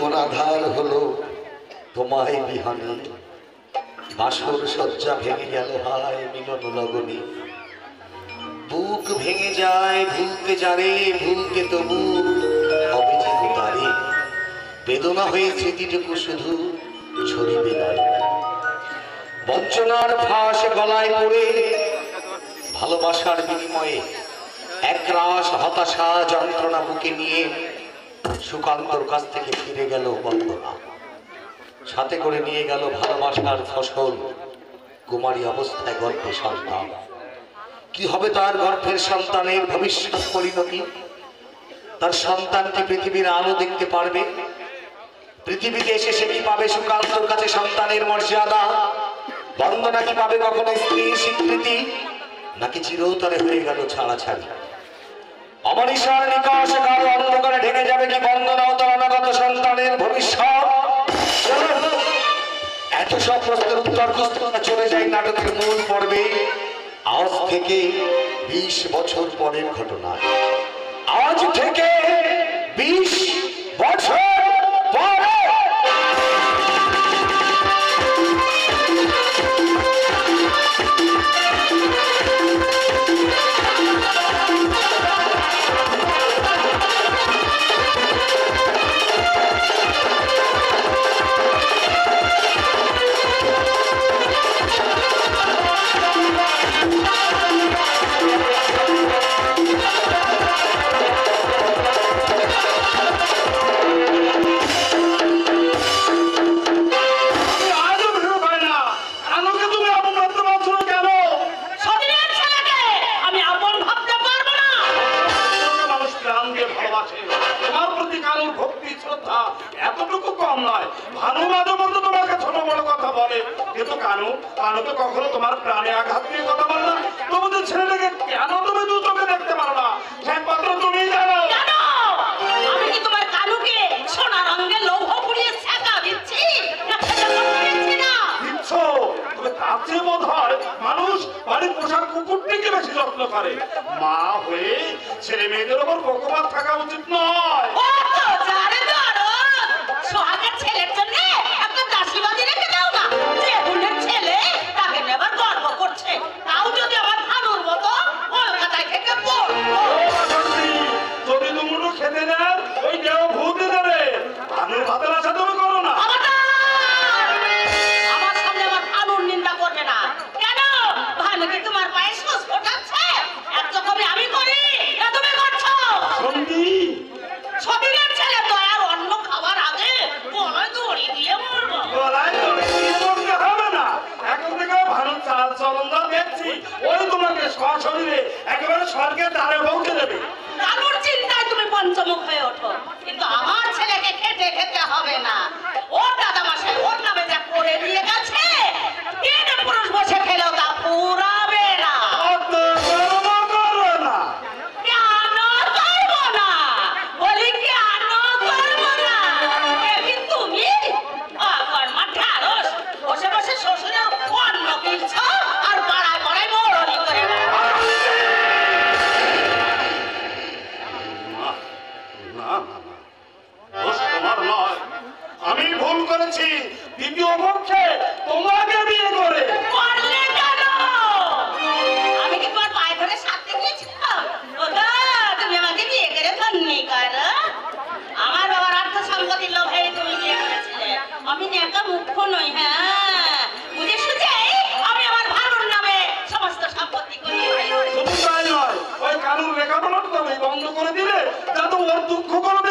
এমন আধার হলো তোমায় বিহানে, বাসর সজ্জা ভেঙে গেল হায় মিলন লগনে। বুক ভেঙে যায় ভুলতে জানে, ভুলতে তবু হবে যে তারে, বেদনা হয়ে স্মৃতিটুকু শুধু ছড়িবে নয়। বঞ্চনার ফাঁস গলায় পড়ে ভালোবাসার বিনিময়ে একরাশ হতাশা যন্ত্রণা বুকে নিয়ে সুকান্তর কাছ থেকে ফিরে গেল বন্দনা। সাথে করে নিয়ে গেল ভালোবাসার ফসল, কুমারী অবস্থায় গর্ভে সন্তান। কি হবে তার গর্ভের সন্তানের ভবিষ্যৎ পরিণতি? তার সন্তানটি পৃথিবীর আলো দেখতে পারবে? পৃথিবীতে এসে সে কি পাবে সুকান্তর কাছে সন্তানের মর্যাদা? বন্দনা কি পাবে কখনো স্ত্রীর স্বীকৃতি? নাকি চিরতরে হয়ে গেল ছাড়াছাড়ি? অমনীষার নিকাশ কারো অন্ধকারে ঢেকে যাবে কি বন্দনা ও তার অনাগত সন্তানের ভবিষ্যৎ? এত সব প্রশ্নের উত্তর খুঁজতে চলে যায় নাটকের মূল পর্বে। আজ থেকে 20 বছর পরের ঘটনা। আজ থেকে 20 বছর পরে এতটুকু কম নয়। ভানু মাঝে মধ্যে তোমাকে ছোট বড় কথা বলে, কিন্তু কানু কানু তো কখনো তোমার প্রাণে আঘাত দিয়ে কথা বল না। তোমাদের ছেলেটাকে কেন তুমি দু চোখে দেখতে পারো না একমাত্র তুমি জানো। আমি কি তোমার কানুকে সোনা রঙের লৌহ পুড়িয়ে ছাকা দিচ্ছি না দিচ্ছ? তবে তার চেয়ে বোধ হয় মানুষ বাড়ির পোষার কুকুরটিকে বেশি যত্ন করে। মা হয়ে ছেলে মেয়েদের ওপর পক্ষপাত থাকা উচিত নয়। সোহাগের ছেলের জন্য একটা দাসীবাদী রেখে দাও না। যে হুলের ছেলে তাকে নেবার গর্ব করছে, তাও যদি আমার ভানুর মতো কলকাতায় থেকে পড়তো। যদি দুমুটো খেতে দেন ওই দেহ ভূত দেবে। ভানুর ভাতের আশা তুমি করো না। আমার সামনে আমার ভানুর নিন্দা করবে না। কেন? ভানু কি তোমার পায়ে সুচ ফোটাচ্ছে? একরকমই আমি করি না তুমি করছো? সন্ধি সতীনের ছেলে তো আর অন্য খাবার আগে গলায় দড়ি দিয়ে মরবো। গলায় দড়ি দিয়ে মরতে হবে না। এখন থেকে ভানুর চাল চলন যা দেখছি ওই তোমাকে সশরীরে একেবারে স্বর্গের দ্বারে পৌঁছে দেবে। কানুর চিন্তায় তুমি পঞ্চমুখ হয়ে ওঠো, কিন্তু আমার ছেলেকে খেতে খেতে হবে না। ওর দাদা মশাই ওর নামে যা করে দিয়ে গেছে, তিন পুরুষ বসে খেলেও তা পুরাবে না। অত গর্ব করো না। কেন করবো না? বলি কেন করবো না? একি তুমি অকর্মা ঢ্যাঁড়স বসে বসে শ্বশুরের অন্ন কিনছ আর পাড়ায় পাড়ায় মরণি করে বেড়াচ্ছ। আমি ভুল করেছি। দ্বিতীয় পক্ষে তোমাকে বিয়ে করে করলে কেন? আমি কি তোমার পায়ে ধরে সাথে গিয়েছিলাম? ওগো, তুমি আমাকে বিয়ে করে ধন্যি করো। আমার বাবার অর্থ সম্পত্তির লোভে তুমি বিয়ে করেছিলে। আমি নেকা মুখ্য নই। হ্যাঁ, বুঝে সুঝে আমি আমার ভানুর নামে সমস্ত সম্পত্তি করিয়ে শুধু তাই নয়, ওই কানুন লেখাপড়াটা তুমি বন্ধ করে দিলে যাতে ওর দুঃখ কোনো